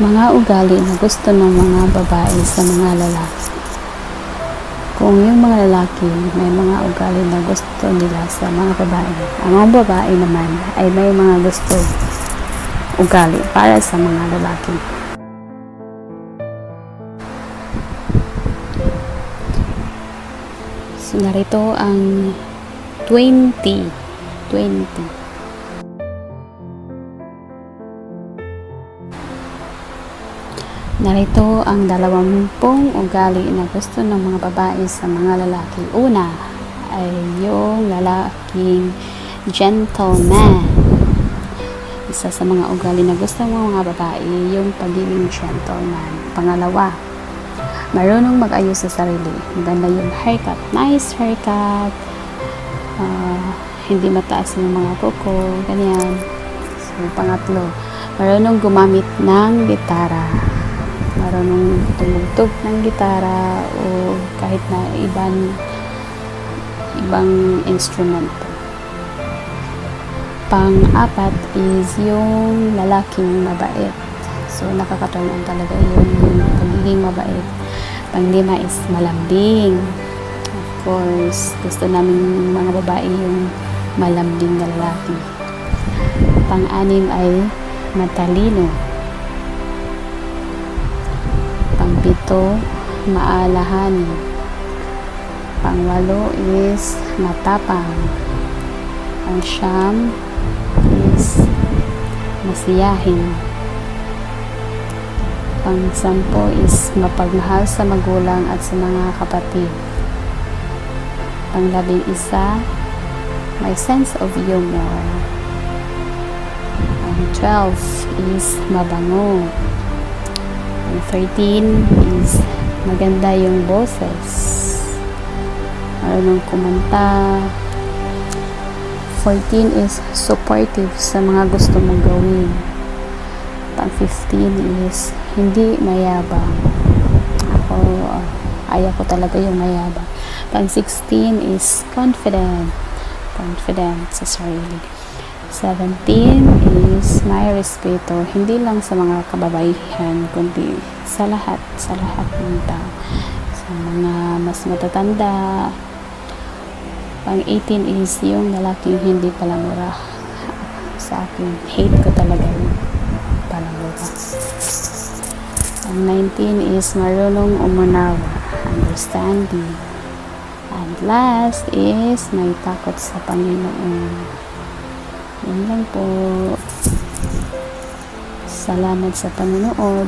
Mga ugali na gusto ng mga babae sa mga lalaki. Kung yung mga lalaki may mga ugali na gusto nila sa mga babae, ang mga babae naman ay may mga gusto ugali para sa mga lalaki. So, narito ang 20. Narito ang 20 ugali na gusto ng mga babae sa mga lalaki. Una ay yung lalaking gentleman. Isa sa mga ugali na gusto ng mga babae, yung pagiging gentleman. Pangalawa, marunong mag-ayos sa sarili. Maganda yung haircut. Nice haircut. Hindi mataas yung mga kuko. Ganyan. So, pangatlo, marunong gumamit ng gitara. Marunong tumugtog ng gitara o kahit na ibang instrumento. Pang-apat is yung lalaking mabait. So, nakaka-turn on talaga yung pagiging mabait. Pang-lima is malambing. Of course, gusto namin mga babae yung malambing na lalaki. Pang-anim ay matalino. Pang-pito, maalahanin. Pang-walo is matapang. Pang-siyam is masiyahin. Pang-sampo is mapagmahal sa magulang at sa mga kapatid. Pang-11, may sense of humor. Pang-12 is mabango. Pang-13 is maganda yung boses. Marunong kumanta. 14 is supportive sa mga gusto mong gawin. Pang-15 is hindi mayabang. Ayaw ko talaga yung mayabang. Pang-16 is confident sa sarili. 17 is may respeto, hindi lang sa mga kababaihan, kundi sa lahat ng tao. Sa mga mas matatanda. Pang-18 is yung lalaking hindi palamura. Sa akin, hate ko talaga yung palamura. Pang-19 is marunong umunawa, understanding. And last is may takot sa Panginoon. Yan lang po. Salamat sa panonood.